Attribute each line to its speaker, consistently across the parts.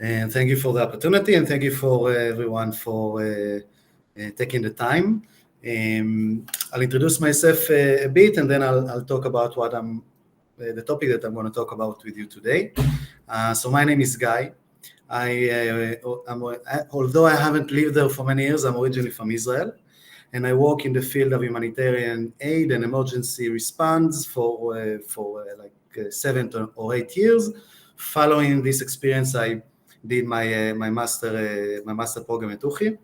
Speaker 1: And thank you for the opportunity, and thank you for everyone for taking the time. I'll introduce myself a bit, and then I'll talk about what the topic that I'm going to talk about with you today. So my name is Guy. Although I haven't lived there for many years, I'm originally from Israel, and I work in the field of humanitarian aid and emergency response for like 7 or 8 years. Following this experience, I did my master program at WWII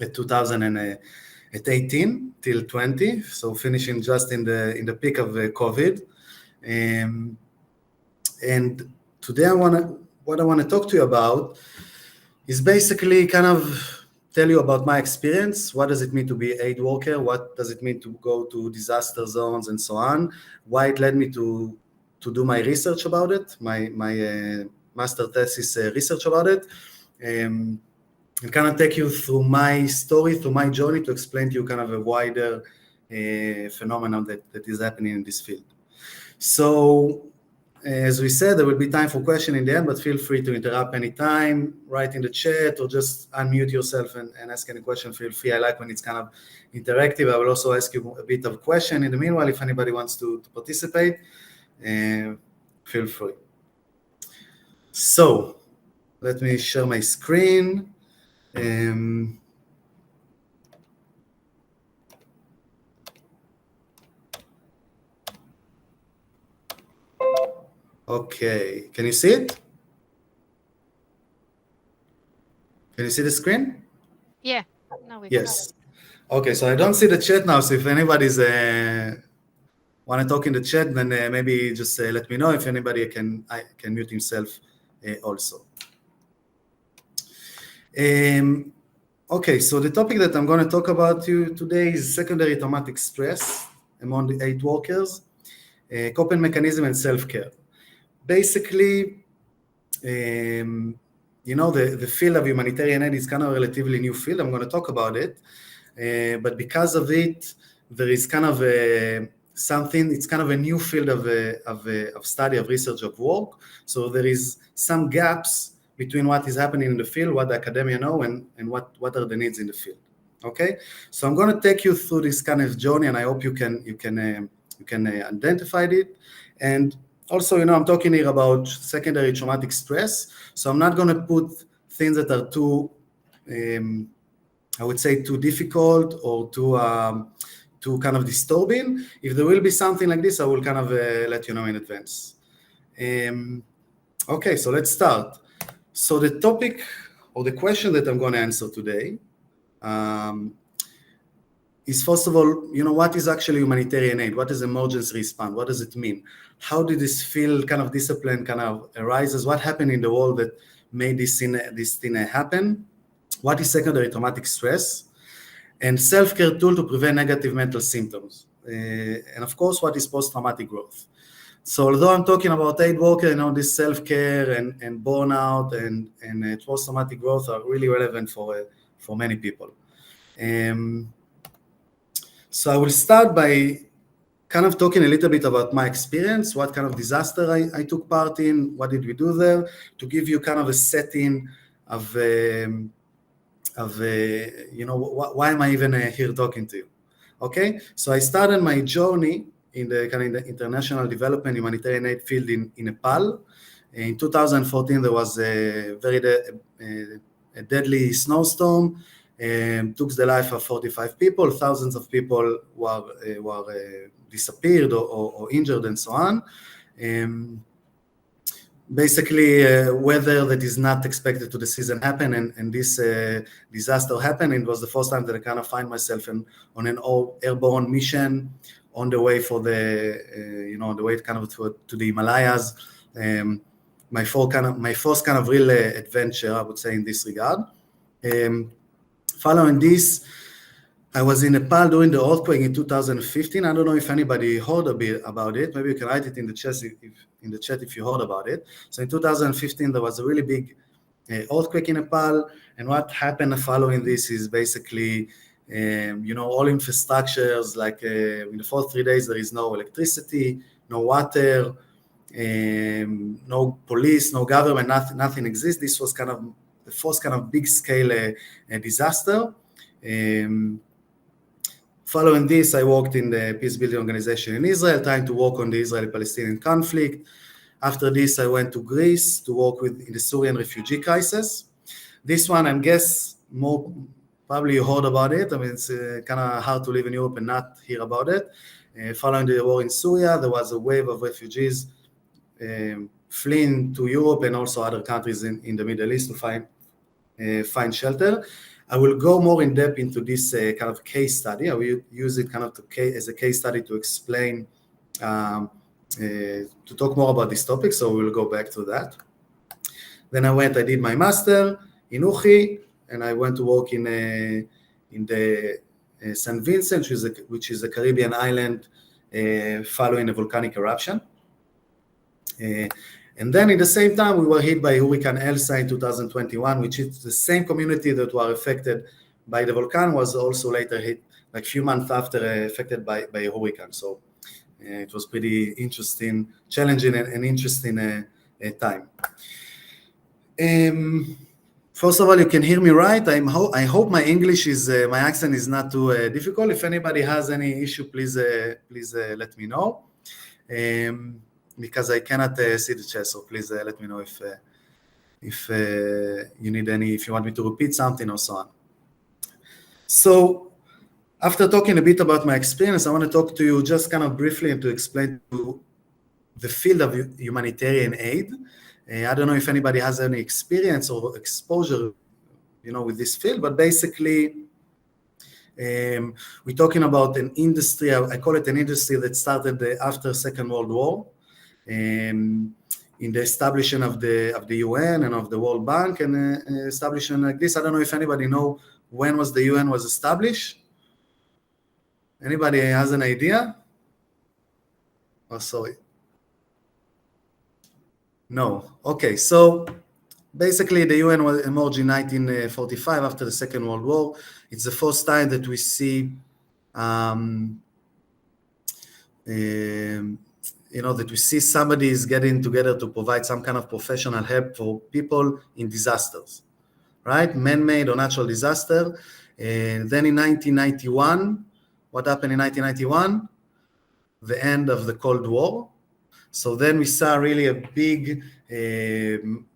Speaker 1: at 2018 till 20, so finishing just in the peak of COVID. And today what I want to talk to you about is basically kind of tell you about my experience. What does it mean to be an aid worker? What does it mean to go to disaster zones and so on? Why it led me to do my research about it, my master thesis research about it, and kind of take you through my story, through my journey, to explain to you kind of a wider phenomenon that is happening in this field. So, as we said, there will be time for questions in the end, but feel free to interrupt anytime, write in the chat, or just unmute yourself and ask any question. Feel free. I like when it's kind of interactive. I will also ask you a bit of question in the meanwhile if anybody wants to participate. Feel free. So, let me share my screen. Okay, can you see it? Can you see the screen?
Speaker 2: Yeah, now we
Speaker 1: yes. Okay, so I don't see the chat now, so if anybody's want to talk in the chat, then maybe just let me know. If anybody can mute himself also. Okay, so the topic that I'm going to talk about you today is secondary traumatic stress among the aid workers, coping mechanism and self-care. Basically, you know, the field of humanitarian aid is kind of a relatively new field. I'm going to talk about it, but because of it, there is kind of something. It's kind of a new field of study, of research, of work. So there is some gaps between what is happening in the field, what the academia know, and what are the needs in the field. Okay, so I'm going to take you through this kind of journey, and I hope you can identify it. And also, you know, I'm talking here about secondary traumatic stress, so I'm not going to put things that are too, I would say, too difficult or too kind of disturbing. If there will be something like this, I will kind of let you know in advance. Okay, so let's start. So the topic or the question that I'm going to answer today is, first of all, you know, what is actually humanitarian aid? What is emergency response? What does it mean? How did this field, kind of discipline, kind of arises? What happened in the world that made this thing happen? What is secondary traumatic stress? And self-care tool to prevent negative mental symptoms. And of course, what is post-traumatic growth? So although I'm talking about aid worker, you know, this self-care and burnout and post-traumatic growth are really relevant for many people. So I will start by kind of talking a little bit about my experience, what kind of disaster I took part in, what did we do there, to give you kind of a setting of you know, why am I even here talking to you? Okay, so I started my journey in the kind of the international development humanitarian aid field in Nepal. In 2014, there was a very deadly snowstorm. Took the life of 45 people. Thousands of people were disappeared or injured and so on. Basically, weather that is not expected to the season happened, and this disaster happened. It was the first time that I kind of find myself on an airborne mission on the way for you know, the way kind of to the Himalayas. My first kind of real adventure, I would say, in this regard. Following this, I was in Nepal during the earthquake in 2015. I don't know if anybody heard a bit about it. Maybe you can write it in the chat if you heard about it. So in 2015, there was a really big earthquake in Nepal. And what happened following this is basically, you know, all infrastructures, like in the first 3 days, there is no electricity, no water. no police, no government, nothing exists. This was kind of the first kind of big scale disaster. Following this, I worked in the peace building organization in Israel, trying to work on the Israeli-Palestinian conflict. After this, I went to Greece to work in the Syrian refugee crisis. This one, I guess, probably you heard about it. I mean, it's kind of hard to live in Europe and not hear about it. Following the war in Syria, there was a wave of refugees fleeing to Europe and also other countries in the Middle East to find shelter. I will go more in depth into this kind of case study. I will use it kind of as a case study to explain, to talk more about this topic, so we'll go back to that. Then I did my master in UCHI, and I went to work in the St. Vincent, which is a Caribbean island following a volcanic eruption. And then at the same time, we were hit by Hurricane Elsa in 2021, which is the same community that were affected by the volcano was also later hit, like a few months after, affected by a hurricane. So it was pretty interesting, challenging and interesting time. First of all, you can hear me right. I hope my English my accent is not too difficult. If anybody has any issue, please let me know. Because I cannot see the chat, so please let me know if you need if you want me to repeat something or so on. So after talking a bit about my experience, I want to talk to you just kind of briefly and to explain to the field of humanitarian aid. I don't know if anybody has any experience or exposure, with this field, but basically, we're talking about an industry. I call it an industry that started after Second World War. In the establishment of the UN and of the World Bank and establishment like this. I don't know if anybody know when was the UN was established. Anybody has an idea? Oh, sorry. No. Okay, so basically the UN was emerged in 1945 after the Second World War. It's the first time that we see that we see somebody is getting together to provide some kind of professional help for people in disasters, right? Man-made or natural disaster. And then in 1991, what happened in 1991? The end of the Cold War. So then we saw really a big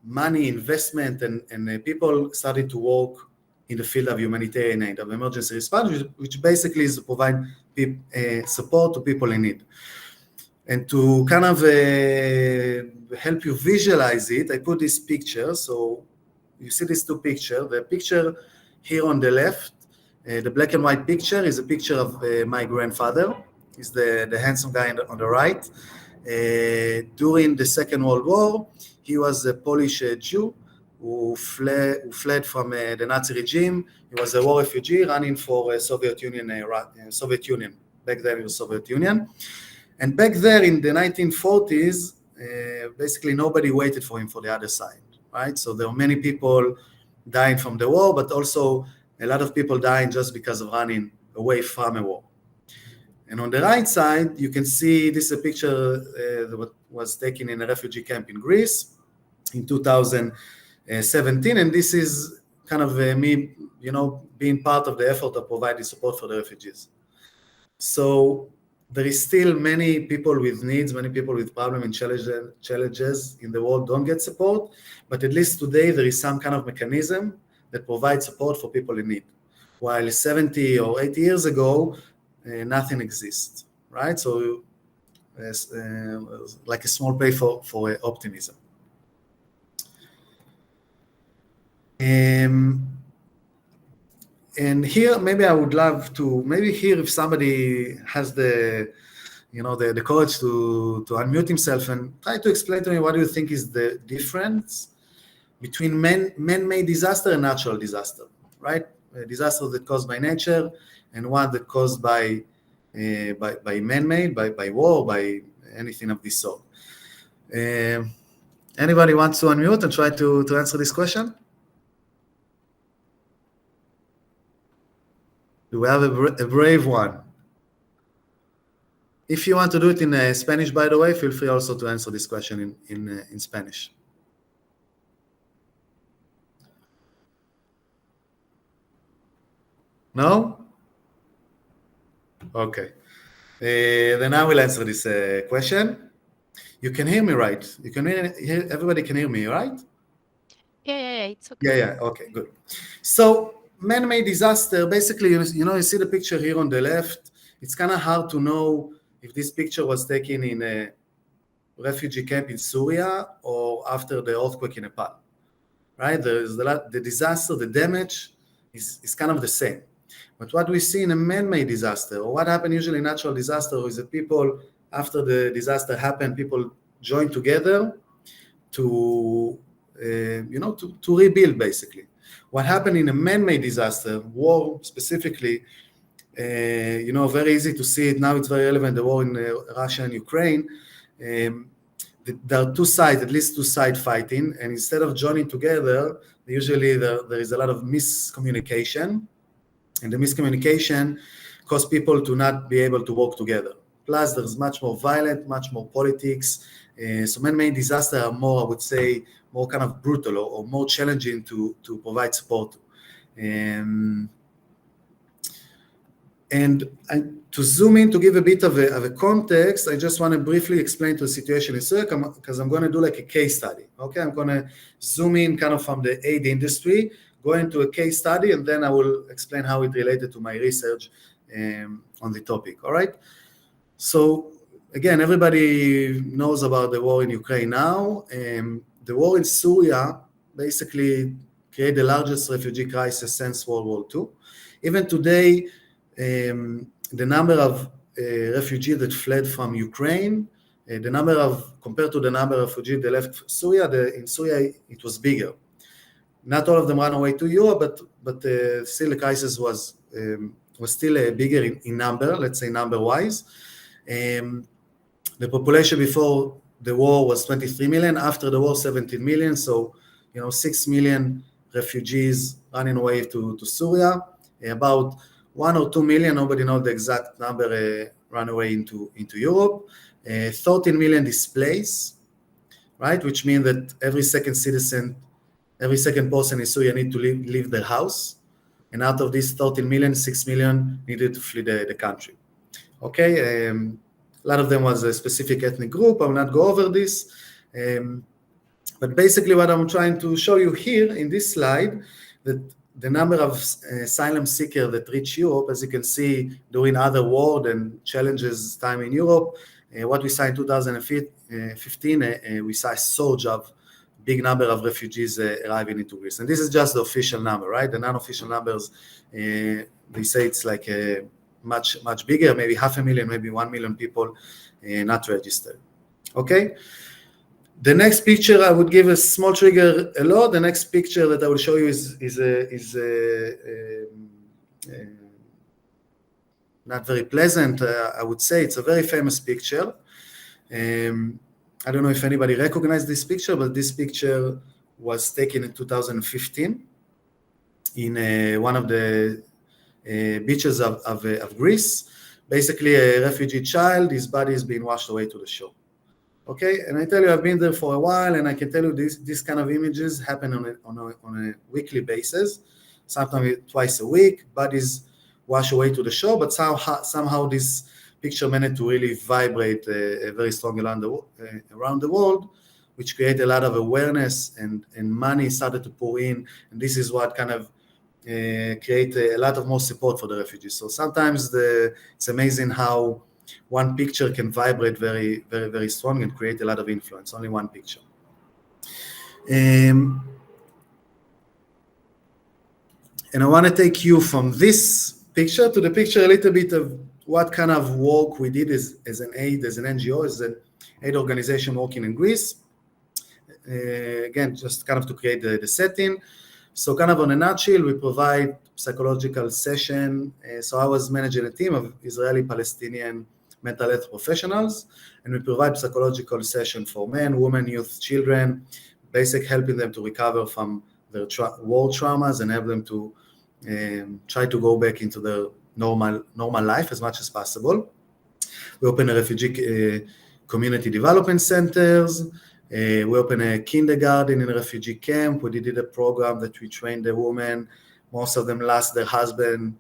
Speaker 1: money investment and people started to work in the field of humanitarian aid, of emergency response, which basically is to provide support to people in need. And to kind of help you visualize it, I put this picture. So you see these two pictures. The picture here on the left, the black and white picture is a picture of my grandfather. He's the handsome guy on the right. During the Second World War, he was a Polish Jew who fled from the Nazi regime. He was a war refugee running for Soviet Union. Back then it was Soviet Union. And back there in the 1940s, basically nobody waited for him for the other side, right? So there were many people dying from the war, but also a lot of people dying just because of running away from a war. And on the right side, you can see this is a picture that was taken in a refugee camp in Greece in 2017. And this is kind of me, being part of the effort of providing support for the refugees. So there is still many people with needs, many people with problems and challenges in the world don't get support, but at least today there is some kind of mechanism that provides support for people in need. While 70 or 80 years ago, nothing exists, right? So like a small play for optimism. And here, maybe I would love to, if somebody has the courage to unmute himself and try to explain to me what do you think is the difference between man-made disaster and natural disaster, right? A disaster that caused by nature and one that caused by man-made, by war, by anything of this sort. Anybody wants to unmute and try to answer this question? Do we have a brave one? If you want to do it in Spanish, by the way, feel free also to answer this question in Spanish. No? Okay. Then I will answer this question. You can hear me, right? You can hear, everybody can hear me, right?
Speaker 2: Yeah, it's okay.
Speaker 1: Yeah, okay, good. So man-made disaster, basically, you see the picture here on the left. It's kind of hard to know if this picture was taken in a refugee camp in Syria or after the earthquake in Nepal, right? The disaster, the damage is kind of the same. But what we see in a man-made disaster, or what happened usually in natural disaster, is that people, after the disaster happened, people join together to rebuild, basically. What happened in a man-made disaster, war specifically, very easy to see it now. It's very relevant, the war in Russia and Ukraine. There are two sides, at least two sides fighting, and instead of joining together, usually there is a lot of miscommunication, and the miscommunication cause people to not be able to work together. Plus, there's much more violent, much more politics. So man-made disasters are more, I would say, more kind of brutal or more challenging to provide support to. And to zoom in, to give a bit of a context, I just want to briefly explain the situation in Syria, because I'm going to do like a case study. Okay, I'm going to zoom in kind of from the aid industry, go into a case study, and then I will explain how it related to my research on the topic. All right. So again, everybody knows about the war in Ukraine now. The war in Syria basically created the largest refugee crisis since World War II. Even today, the number of refugees that fled from Ukraine, compared to the number of refugees that left Syria, in Syria it was bigger. Not all of them ran away to Europe, but still the crisis was still bigger in number, let's say number-wise. The population before the war was 23 million, after the war 17 million, so 6 million refugees running away to Syria. About 1 or 2 million, nobody knows the exact number, ran away into Europe. 13 million displaced, right? Which means that every second person in Syria need to leave their house. And out of these 13 million, 6 million needed to flee the country. Okay, a lot of them was a specific ethnic group. I will not go over this. But basically what I'm trying to show you here in this slide, that the number of asylum seekers that reach Europe, as you can see, during other wars and challenges time in Europe, what we saw in 2015, we saw a surge of big number of refugees arriving into Greece. And this is just the official number, right? The non-official numbers, they say it's like much bigger, maybe 500,000, maybe 1 million people not registered. Okay? The next picture, I would give a small trigger alert. The next picture that I will show you is not very pleasant, I would say. It's a very famous picture. I don't know if anybody recognized this picture, but this picture was taken in 2015 in one of the beaches of Greece. Basically, a refugee child, his body is being washed away to the shore. Okay, and I tell you, I've been there for a while, and I can tell you this kind of images happen on a weekly basis, sometimes twice a week. Bodies wash away to the shore, but somehow this picture managed to really vibrate very strongly around the world, which created a lot of awareness, and money started to pour in, and this is what kind of create a lot of more support for the refugees. So sometimes it's amazing how one picture can vibrate very, very, very strong and create a lot of influence, only one picture. And I want to take you from this picture to the picture a little bit of what kind of work we did as an NGO, as an aid organization working in Greece. Again, just kind of to create the setting. So kind of on a nutshell, we provide psychological session. So I was managing a team of Israeli-Palestinian mental health professionals, and we provide psychological session for men, women, youth, children, basic helping them to recover from their war traumas and help them to try to go back into their normal life as much as possible. We open a refugee community development centers. We open a kindergarten in a refugee camp. We did a program that we trained the women. Most of them lost their husband,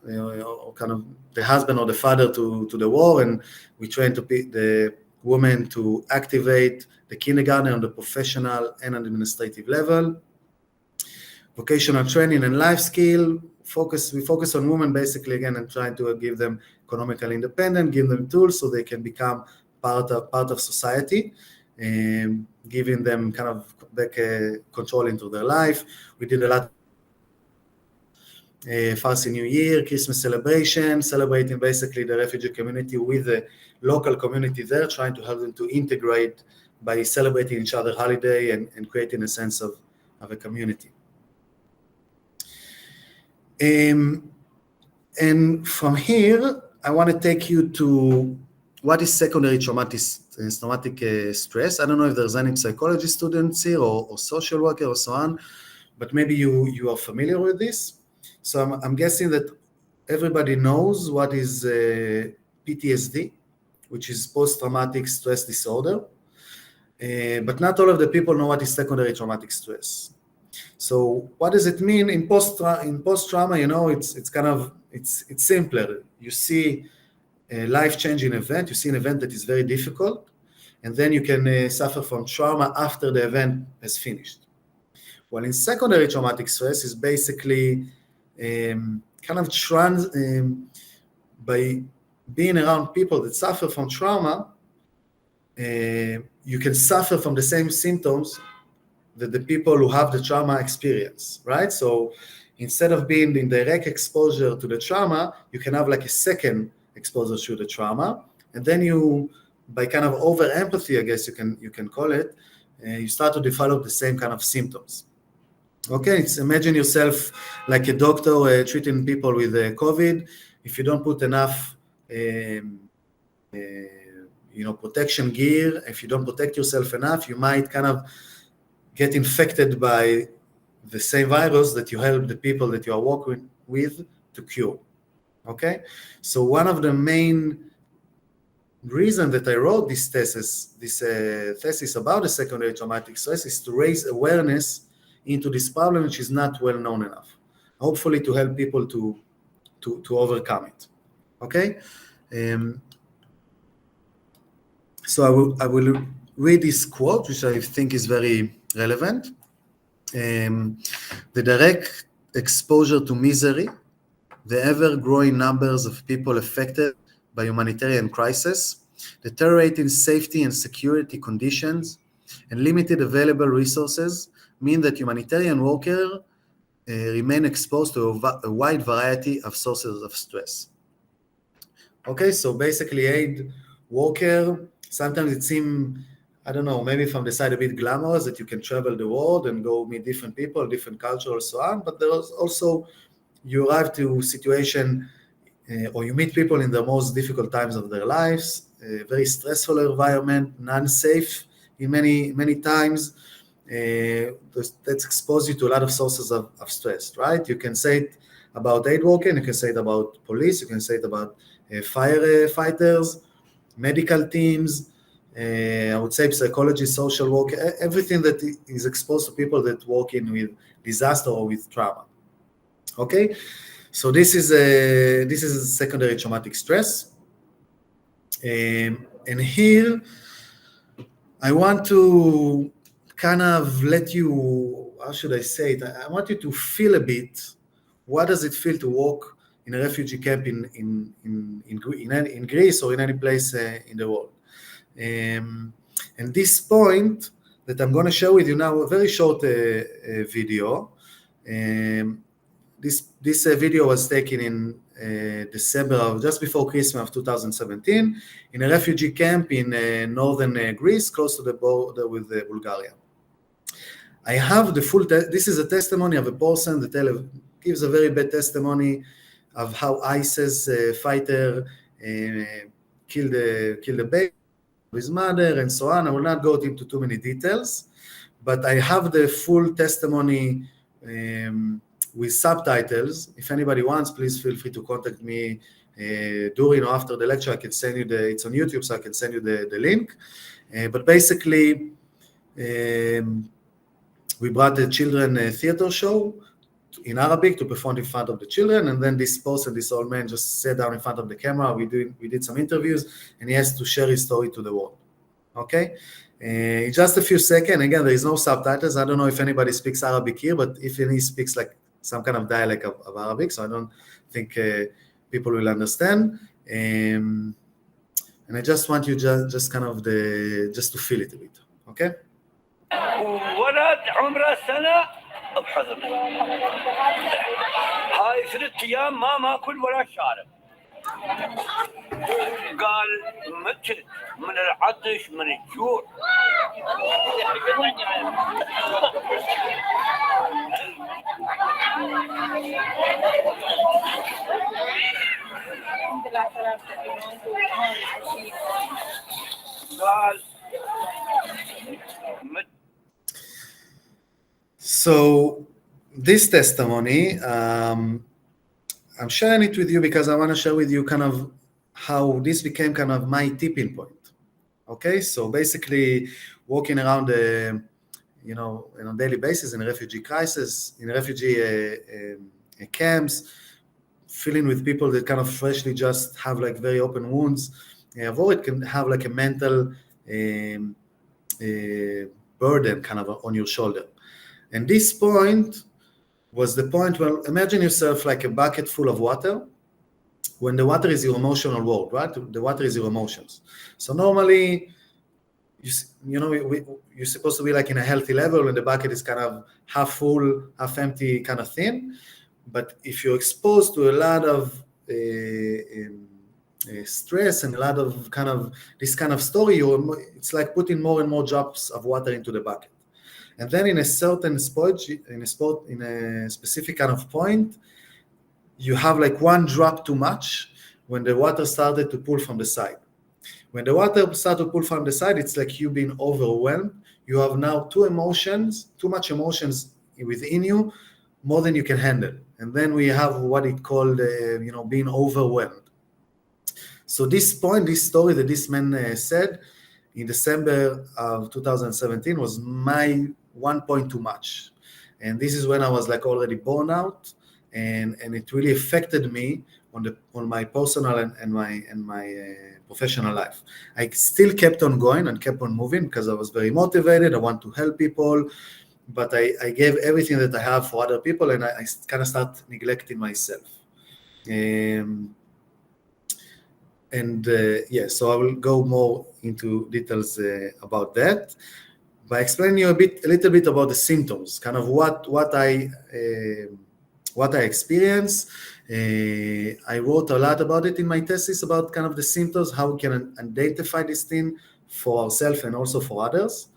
Speaker 1: or kind of the husband or the father to the war, and we trained the women to activate the kindergarten on the professional and administrative level. Vocational training and life skill. We focus on women basically again and trying to give them economical independence, give them tools so they can become part of society, and giving them kind of back control into their life. We did a lot Farsi New Year, Christmas celebration, celebrating basically the refugee community with the local community there, trying to help them to integrate by celebrating each other's holiday and creating a sense of a community. And from here, I want to take you to what is secondary traumatic stress. I don't know if there's any psychology students here or social worker or so on, but maybe you are familiar with this. So I'm guessing that everybody knows what is PTSD, which is post-traumatic stress disorder, but not all of the people know what is secondary traumatic stress. So what does it mean in post-trauma? You know, it's simpler. You see a life-changing event, you see an event that is very difficult, and then you can suffer from trauma after the event has finished. Well, in secondary traumatic stress is basically kind of by being around people that suffer from trauma, you can suffer from the same symptoms that the people who have the trauma experience, right? So instead of being in direct exposure to the trauma, you can have like a second exposure to the trauma, and then you, by kind of over empathy, I guess you can call it, you start to develop the same kind of symptoms. Okay, imagine yourself like a doctor treating people with COVID. If you don't put enough, protection gear, if you don't protect yourself enough, you might kind of get infected by the same virus that you help the people that you are working with to cure. Okay, so one of the main reason that I wrote this thesis about the secondary traumatic stress is to raise awareness into this problem, which is not well known enough, hopefully to help people to overcome it. Okay, so I will read this quote, which I think is very relevant. The direct exposure to misery, the ever-growing numbers of people affected by humanitarian crisis, deteriorating safety and security conditions, and limited available resources mean that humanitarian workers remain exposed to a wide variety of sources of stress. Okay, so basically aid worker, sometimes it seems, I don't know, maybe from the side a bit glamorous that you can travel the world and go meet different people, different culture and so on, but there's also, you arrive to a situation or you meet people in the most difficult times of their lives, a very stressful environment, non-safe in many times. That's exposed you to a lot of sources of stress, right? You can say it about aid worker, you can say it about police, you can say it about firefighters, medical teams, I would say psychology, social work, everything that is exposed to people that work in with disaster or with trauma. Okay, so this is a secondary traumatic stress, and here I want to kind of let you, how should I say it? I want you to feel a bit. What does it feel to walk in a refugee camp in Greece or in any place in the world? And this point that I'm going to share with you now, a very short video. This video was taken in December of just before Christmas of 2017 in a refugee camp in northern Greece, close to the border with Bulgaria. I have the full. This is a testimony of a person that gives a very bad testimony of how ISIS fighter killed the baby, his mother, and so on. I will not go into too many details, but I have the full testimony with subtitles. If anybody wants, please feel free to contact me during or after the lecture, I can send you it's on YouTube, so I can send you the link. But basically, we brought the children theater show in Arabic to perform in front of the children, and then this person, this old man, just sat down in front of the camera. We did some interviews, and he has to share his story to the world. Okay, in just a few seconds. Again, there is no subtitles. I don't know if anybody speaks Arabic here, but if any speaks like some kind of dialect of Arabic, so I don't think people will understand. And I just want you just kind of just to feel it a bit. Okay.
Speaker 3: ولد عمره سنة بحضن هاي 3 أيام ما ماكل ولا شارب قال مت من العطش من الجوع قال
Speaker 1: So this testimony, I'm sharing it with you because I want to share with you kind of how this became kind of my tipping point. Okay, so basically walking around, on a daily basis in a refugee crisis, in refugee camps, feeling with people that kind of freshly just have like very open wounds, or it can have like a mental burden kind of on your shoulder. And this point was the point where, imagine yourself like a bucket full of water, when the water is your emotional world, right? The water is your emotions. So normally, you're supposed to be like in a healthy level when the bucket is kind of half full, half empty kind of thing. But if you're exposed to a lot of stress and a lot of kind of this kind of story, it's like putting more and more drops of water into the bucket. And then in a certain spot, in a specific kind of point, you have like one drop too much when the water started to pull from the side. When the water started to pull from the side, it's like you've been overwhelmed. You have now too much emotions within you, more than you can handle. And then we have what it called, being overwhelmed. So this story that this man said in December of 2017 was my 1 point too much. And this is when I was like already born out, and it really affected me on my personal and my professional life. I still kept on going and kept on moving because I was very motivated. I want to help people, but I gave everything that I have for other people, and I kind of start neglecting myself. So I will go more into details about that by explaining you a little bit about the symptoms, kind of what I experienced. I wrote a lot about it in my thesis about kind of the symptoms, how we can identify this thing for ourselves and also for others.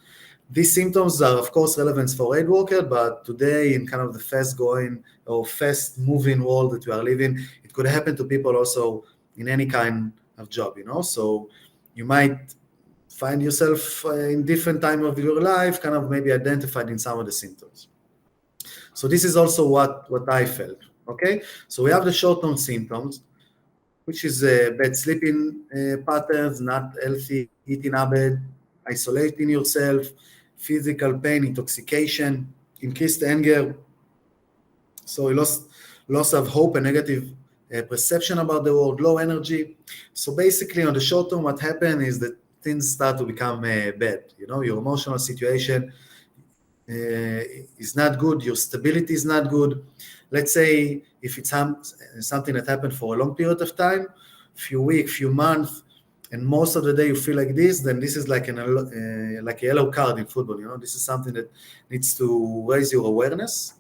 Speaker 1: These symptoms are, of course, relevant for aid worker, but today in kind of the fast-going or fast-moving world that we are living, it could happen to people also in any kind of job, So you might find yourself in different time of your life, kind of maybe identified in some of the symptoms. So this is also what I felt, okay? So we have the short-term symptoms, which is bad sleeping patterns, not healthy eating habit, isolating yourself, physical pain, intoxication, increased anger. So loss of hope and negative perception about the world, low energy. So basically on the short term, what happened is that things start to become bad. Your emotional situation is not good, your stability is not good. Let's say if it's something that happened for a long period of time, few weeks, few months, and most of the day you feel like this, then this is like a yellow card in football. This is something that needs to raise your awareness,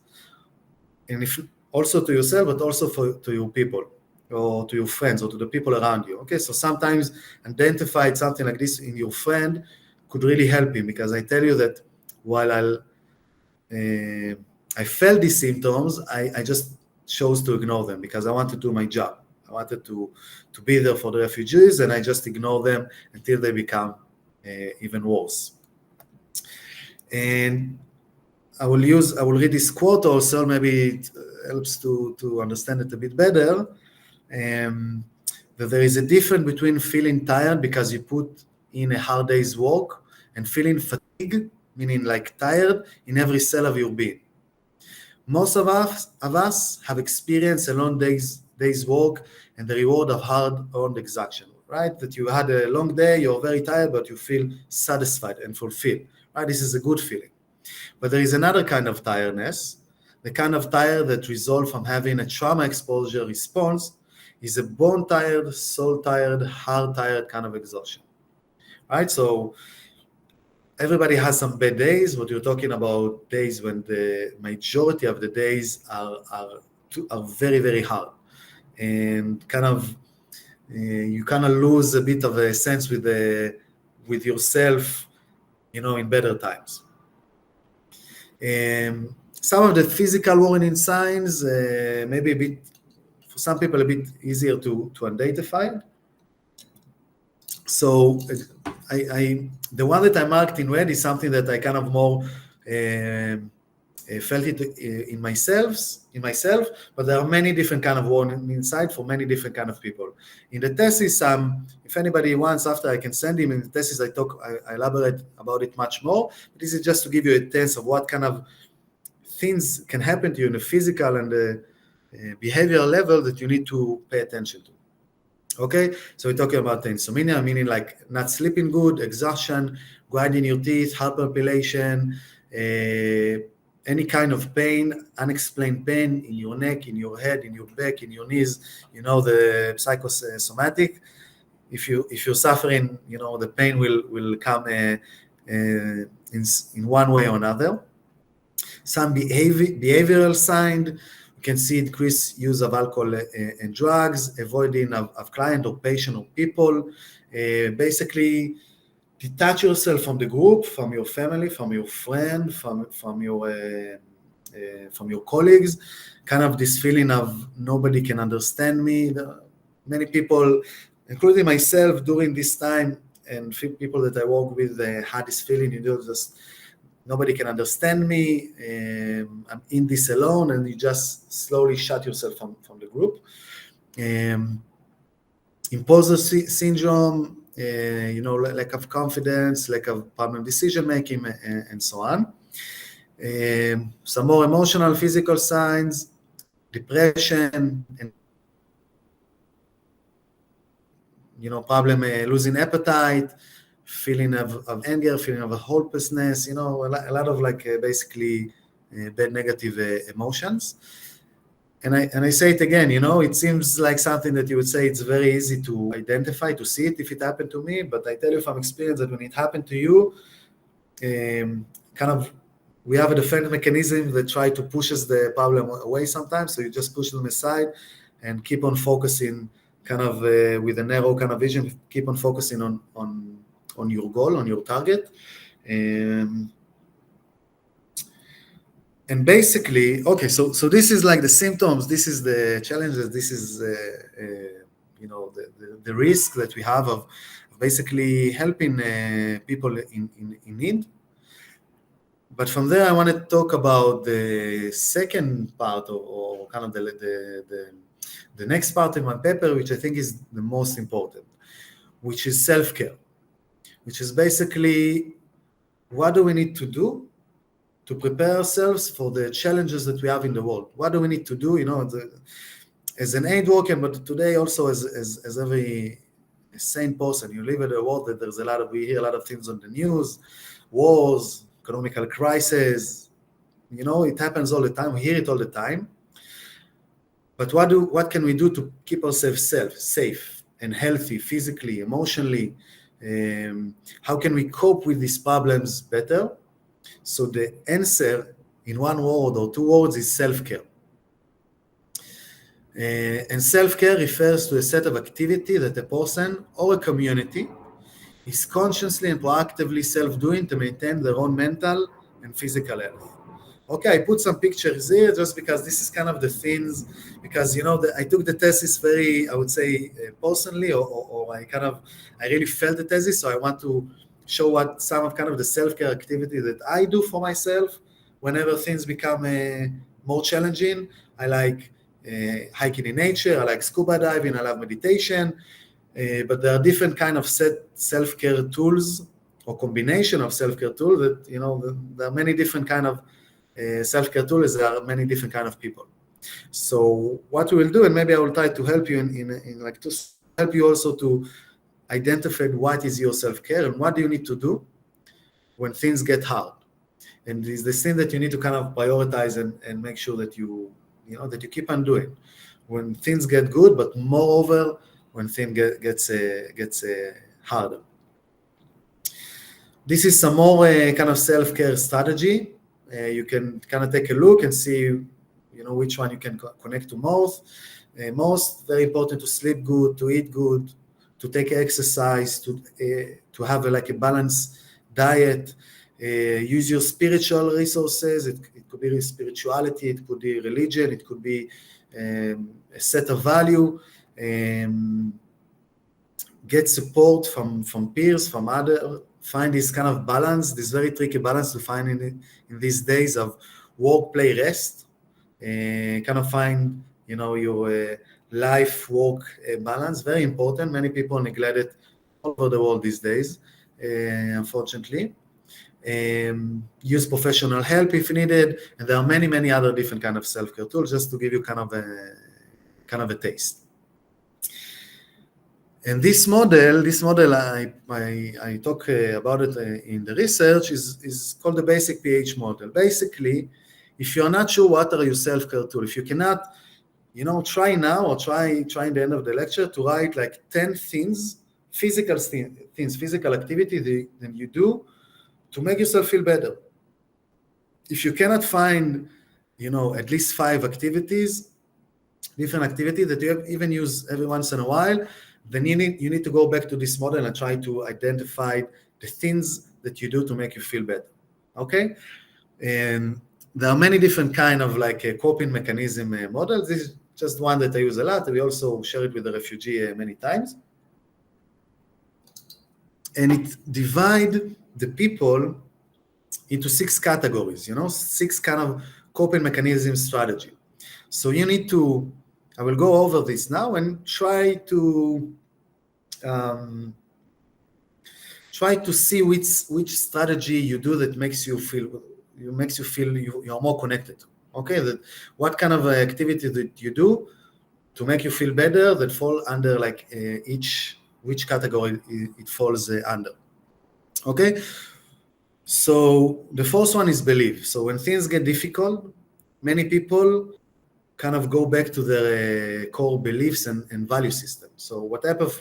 Speaker 1: and if also to yourself, but also to your people or to your friends or to the people around you. Okay, so sometimes identify something like this in your friend could really help him, because I tell you that while I felt these symptoms, I just chose to ignore them because I wanted to do my job. I wanted to be there for the refugees, and I just ignore them until they become even worse. And I will read this quote also, maybe it helps to understand it a bit better. that there is a difference between feeling tired because you put in a hard day's work and feeling fatigue, meaning like tired in every cell of your being. Most of us have experienced a long day's work and the reward of hard-earned exhaustion, right? That you had a long day, you're very tired, but you feel satisfied and fulfilled, right? This is a good feeling. But there is another kind of tiredness, the kind of tired that results from having a trauma exposure response is a bone tired, soul tired, heart tired kind of exhaustion, right? So everybody has some bad days, but you're talking about days when the majority of the days are very, very hard. And kind of, you kind of lose a bit of a sense with yourself, in better times. Some of the physical warning signs, maybe a bit, for some people, a bit easier to identify. So the one that I marked in red is something that I kind of more felt it in myself, but there are many different kind of warning inside for many different kind of people. In the thesis, if anybody wants, after I can send him in the thesis, I elaborate about it much more. But this is just to give you a sense of what kind of things can happen to you in the physical and the behavioral level that you need to pay attention to. Okay, so we're talking about the insomnia, meaning like not sleeping good, exhaustion, grinding your teeth, hyperpilation, any kind of pain, unexplained pain in your neck, in your head, in your back, in your knees, the psychosomatic. If you're suffering, the pain will come in one way or another. Some behavioral signs, you can see increased use of alcohol and drugs, avoiding of client or patient or people. Basically, detach yourself from the group, from your family, from your friend, from your colleagues. Kind of this feeling of nobody can understand me. Many people, including myself, during this time, and people that I work with had this feeling, just nobody can understand me, I'm in this alone, and you just slowly shut yourself from the group. Imposter syndrome, lack of confidence, lack of problem decision making, and so on. Some more emotional, physical signs, depression, and problem losing appetite, feeling of anger, feeling of hopelessness, a lot of basically bad negative emotions. And I say it again, it seems like something that you would say it's very easy to identify, to see it if it happened to me, but I tell you from experience that when it happened to you, we have a defense mechanism that try to pushes the problem away sometimes, so you just push them aside and keep on focusing with a narrow kind of vision, keep on focusing on your goal, on your target. And basically, okay, so this is like the symptoms, this is the challenges, this is the risk that we have of basically helping people in need. But from there, I want to talk about the second part, or kind of the next part of my paper, which I think is the most important, which is self-care, which is basically what do we need to do to prepare ourselves for the challenges that we have in the world. What do we need to do, as an aid worker, but today also as every sane person, you live in a world that we hear a lot of things on the news, wars, economical crisis, it happens all the time, we hear it all the time. But what can we do to keep ourselves safe and healthy, physically, emotionally? How can we cope with these problems better? So the answer in one word or two words is self-care. And self-care refers to a set of activity that a person or a community is consciously and proactively self-doing to maintain their own mental and physical health. Okay, I put some pictures here just because this is kind of the things, because I took the thesis very, I would say, personally, or I really felt the thesis, so I want to show what some of kind of the self-care activity that I do for myself whenever things become more challenging. I like hiking in nature, I like scuba diving, I love meditation, but there are different kind of self-care tools or combination of self-care tools that, you know, there are many different kind of self-care tools, there are many different kind of people. So what we will do, and maybe I will try to help you in like to help you also to identify what is your self-care and what do you need to do when things get hard. And it's the thing that you need to kind of prioritize and make sure that you know, that you keep on doing when things get good, but moreover, when things gets harder. This is some more kind of self-care strategy. You can kind of take a look and see, you know, which one you can connect to most. Very important to sleep good, to eat good, to take exercise, to have like a balanced diet. Use your spiritual resources. It could be spirituality, it could be religion, it could be a set of value. Get support from peers, from other. Find this kind of balance, this very tricky balance to find in these days of work, play, rest. Kind of find, you know, your life work balance. Very important. Many people neglect it all over the world these days, unfortunately. Use professional help if needed, and there are many other different kind of self-care tools, just to give you kind of a taste. And this model I talk about it in the research is called the basic PH model. Basically, if you're not sure what are your self-care tools, if you cannot, you know, try now or try in the end of the lecture to write like 10 things, physical activity that you do to make yourself feel better. If you cannot find, you know, at least 5 activities, different activities that you even use every once in a while, then you need to go back to this model and try to identify the things that you do to make you feel better. Okay? And there are many different kind of like a coping mechanism models. This is just one that I use a lot. We also share it with the refugee many times. And it divide the people into 6 categories, you know, 6 kind of coping mechanism strategy. So you need to, I will go over this now and try to see which strategy you do that makes you feel you are more connected. Okay, that what kind of activity that you do to make you feel better that fall under like which category it falls under. Okay, so the first one is belief. So when things get difficult, many people kind of go back to their core beliefs and value system. So what happened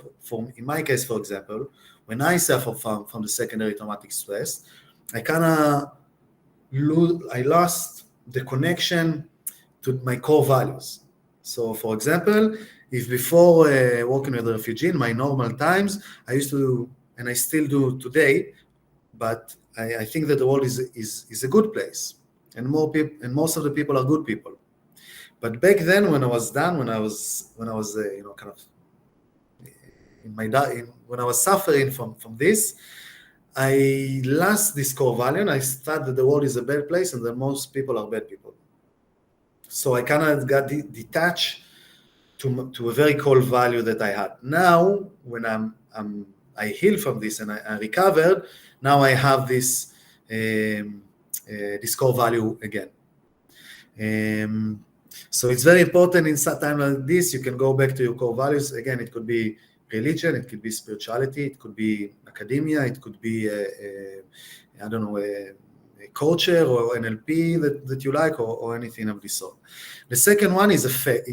Speaker 1: in my case, for example, when I suffer from the secondary traumatic stress, I lost the connection to my core values. So for example, if before working with a refugee in my normal times, I used to, and I still do today, but I think that the world is a good place, and most of the people are good people. But back then, when I was done, when I was you know, kind of when I was suffering from this, I lost this core value, and I thought that the world is a bad place, and that most people are bad people. So I kind of got detached to a very core value that I had. Now, when I healed from this and I recovered, now I have this core value again. So it's very important in some time like this, you can go back to your core values. Again, it could be religion, it could be spirituality, it could be academia, it could be, I don't know, a culture or NLP that you like, or anything of this sort. The second one is effect.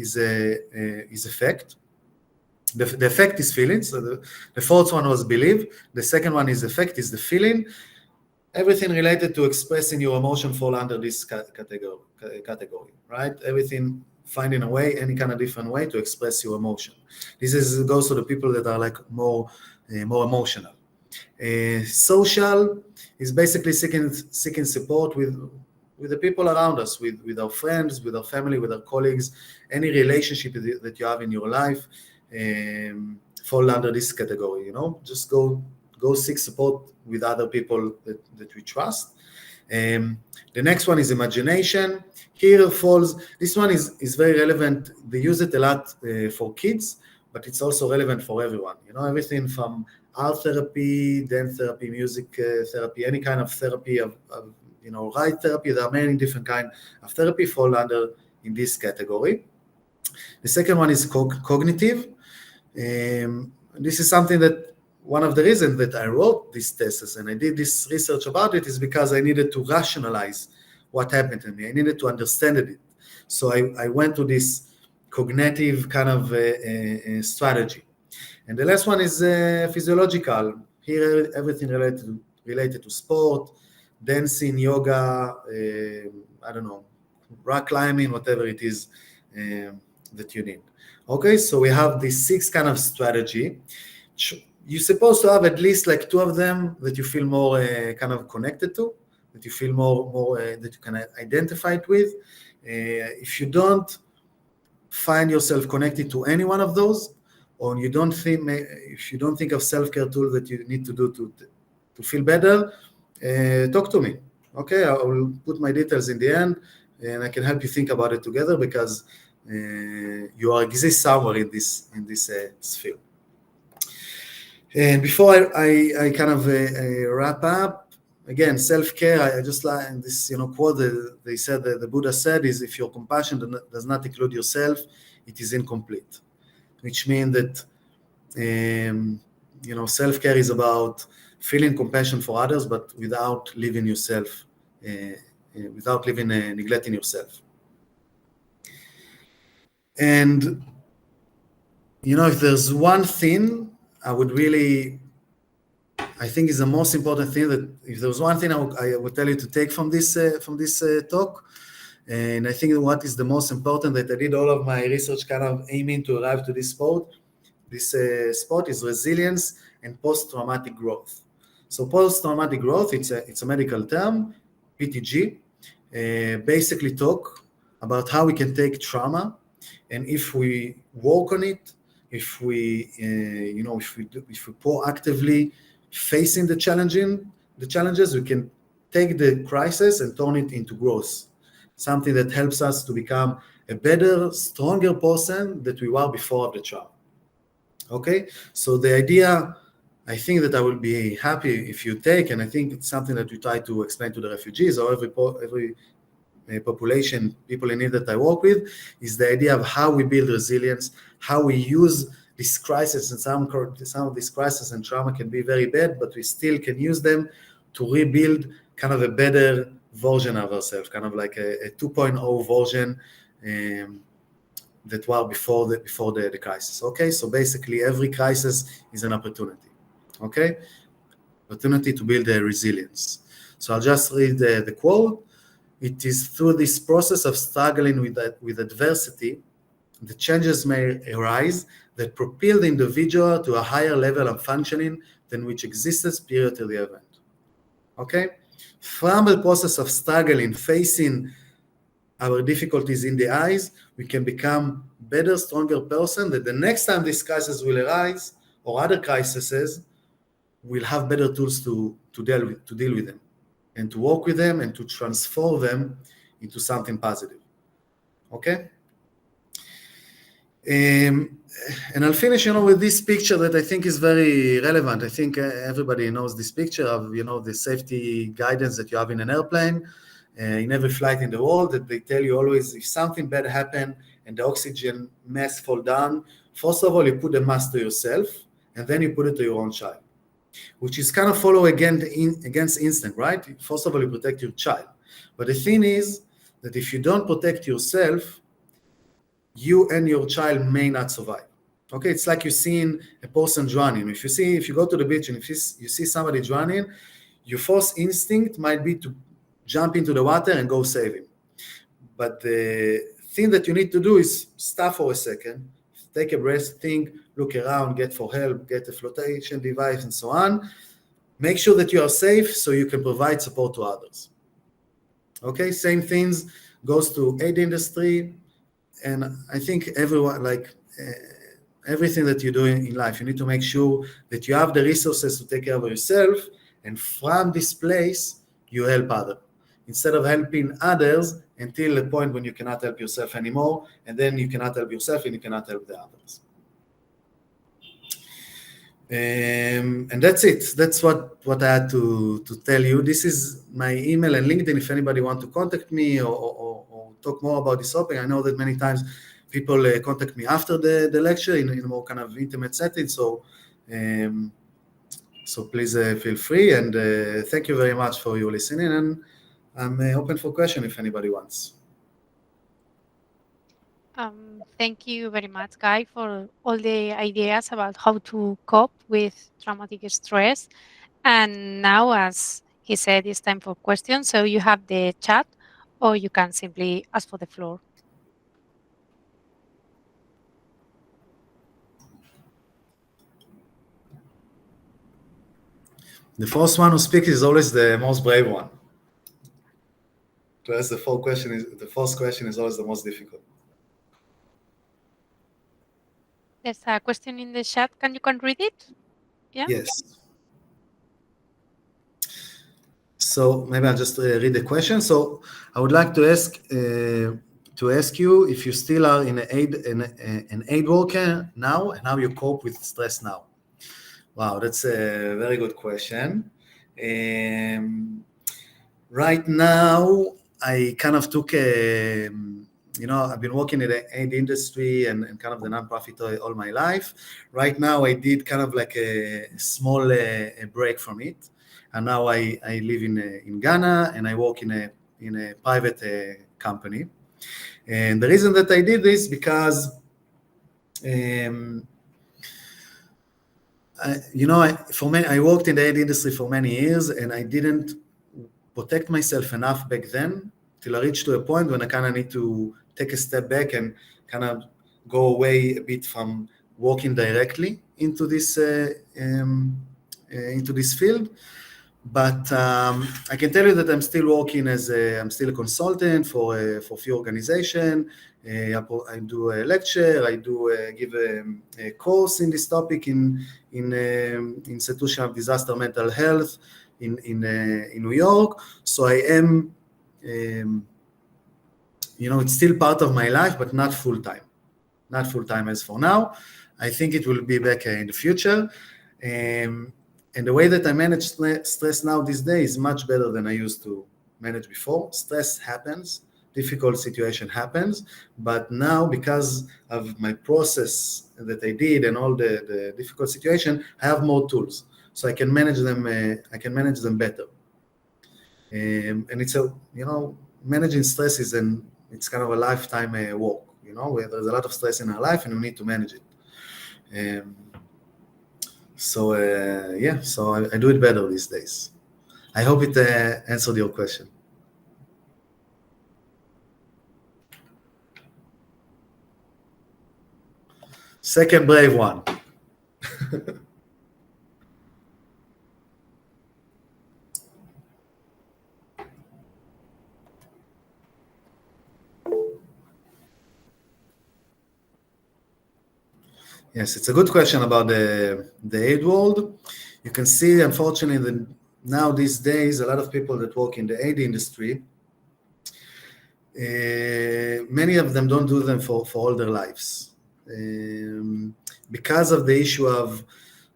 Speaker 1: The effect is feeling. So the fourth one was belief. The second one is effect, is the feeling. Everything related to expressing your emotion fall under this category, right? Everything, finding a way, any kind of different way to express your emotion. This goes to the people that are like more emotional. Social is basically seeking support with the people around us, with our friends, with our family, with our colleagues. Any relationship that you have in your life fall under this category. You know, just go seek support with other people that we trust. The next one is imagination. Here falls, this one is very relevant. They use it a lot for kids, but it's also relevant for everyone. Everything from art therapy, dance therapy, music therapy, any kind of therapy, right therapy. There are many different kinds of therapy fall under in this category. The second one is cognitive. This is something that one of the reasons that I wrote this thesis and I did this research about it is because I needed to rationalize what happened to me. I needed to understand it. So I went to this cognitive kind of strategy. And the last one is physiological. Here, everything related to sport, dancing, yoga, rock climbing, whatever it is that you need. Okay, so we have these 6 kind of strategy. You're supposed to have at least like 2 of them that you feel more kind of connected to, that you feel more that you can identify it with. If you don't find yourself connected to any one of those, or if you don't think of self-care tool that you need to do to feel better, talk to me. Okay, I will put my details in the end, and I can help you think about it together because you exist somewhere in this sphere. And before I kind of wrap up, again, self-care, I just like this quote that they said that the Buddha said is, if your compassion does not include yourself, it is incomplete. Which means that self-care is about feeling compassion for others, but without leaving yourself, neglecting yourself. And if there's one thing I think is the most important thing, that if there was one thing I would tell you to take from this talk, and I think what is the most important that I did all of my research kind of aiming to arrive to this spot is resilience and post-traumatic growth. So post-traumatic growth, it's a medical term, PTG, basically talk about how we can take trauma, and if we work on it, if we proactively facing the challenges, we can take the crisis and turn it into growth, something that helps us to become a better, stronger person that we were before the trauma. Okay, so the idea, I think that I will be happy if you take, and I think it's something that we try to explain to the refugees or every population, people in need that I work with, is the idea of how we build resilience, how we use this crisis, and some of these crises and trauma can be very bad, but we still can use them to rebuild kind of a better version of ourselves, kind of like a 2.0 version that were before the crisis. Okay, so basically every crisis is an opportunity. Okay, opportunity to build a resilience. So I'll just read the quote. It is through this process of struggling with adversity, the changes may arise that propel the individual to a higher level of functioning than which existed prior to the event. Okay? From the process of struggling, facing our difficulties in the eyes, we can become better, stronger person that the next time this crisis will arise or other crises, we'll have better tools to deal with them and to work with them and to transform them into something positive. Okay? And I'll finish, with this picture that I think is very relevant. I think everybody knows this picture of, the safety guidance that you have in an airplane, in every flight in the world, that they tell you always, if something bad happens and the oxygen mask fall down, first of all, you put the mask to yourself, and then you put it to your own child, which is kind of follow against instinct, right? First of all, you protect your child. But the thing is that if you don't protect yourself, you and your child may not survive. Okay, it's like you're seeing a person drowning. If you go to the beach and if you see somebody drowning, your first instinct might be to jump into the water and go save him. But the thing that you need to do is stop for a second, take a breath, think, look around, get for help, get a flotation device, and so on. Make sure that you are safe so you can provide support to others. Okay, same things goes to aid industry, and I think everyone, everything that you're doing in life, you need to make sure that you have the resources to take care of yourself, and from this place, you help others. instead of helping others until the point when you cannot help yourself anymore, and then you cannot help yourself and you cannot help the others. And that's it. That's what I had to tell you. This is my email and LinkedIn if anybody want to contact me or talk more about this topic. I know that many times people contact me after the lecture in a more kind of intimate setting. So please feel free, and thank you very much for your listening, and I'm open for question if anybody wants.
Speaker 2: Thank you very much, Guy, for all the ideas about how to cope with traumatic stress. And now, as he said, it's time for questions. So you have the chat, or you can simply ask for the floor.
Speaker 1: The first one who speaks is always the most brave one. To ask the first question is always the most difficult.
Speaker 2: There's a question in the chat. Can you read it? Yeah.
Speaker 1: Yes. So maybe I'll just read the question. So I would like to ask you if you still are an aid worker now, and how you cope with stress now. Wow, that's a very good question. Right now, I kind of took I've been working in the aid industry and kind of the nonprofit all my life. Right now, I did kind of like a small break from it, and now I live in Ghana, and I work in a private company. And the reason that I did this because I worked in the aid industry for many years, and I didn't protect myself enough back then till I reached to a point when I kind of need to take a step back and kind of go away a bit from working directly into this field. But I can tell you that I'm still working I'm still a consultant for a few organizations. I do a lecture, I do give a course in this topic in Institution of Disaster Mental Health in New York. So I am, it's still part of my life, but not full time. Not full time as for now. I think it will be back in the future. And the way that I manage stress now these days is much better than I used to manage before. Stress happens, difficult situation happens, but now because of my process that I did and all the difficult situation, I have more tools, so I can manage them. I can manage them better. And it's managing stress it's kind of a lifetime work. Where there's a lot of stress in our life and we need to manage it. So I do it better these days. I hope it answered your question. Second brave one. Yes, it's a good question about the aid world. You can see, unfortunately, that now these days, a lot of people that work in the aid industry, many of them don't do them for all their lives. Because of the issue of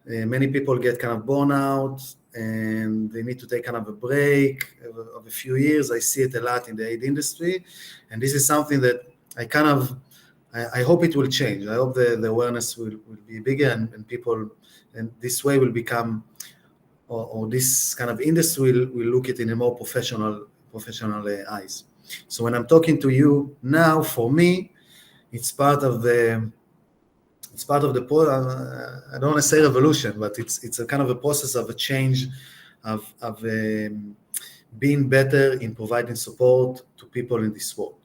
Speaker 1: many people get kind of burnout and they need to take kind of a break of a few years. I see it a lot in the aid industry, and this is something that I hope it will change. I hope the awareness will be bigger and people, and this way will become, or this kind of industry will look at it in a more professional eyes. So when I'm talking to you now, for me, it's part of the I don't want to say revolution, but it's a kind of a process of a change of being better in providing support to people in this world.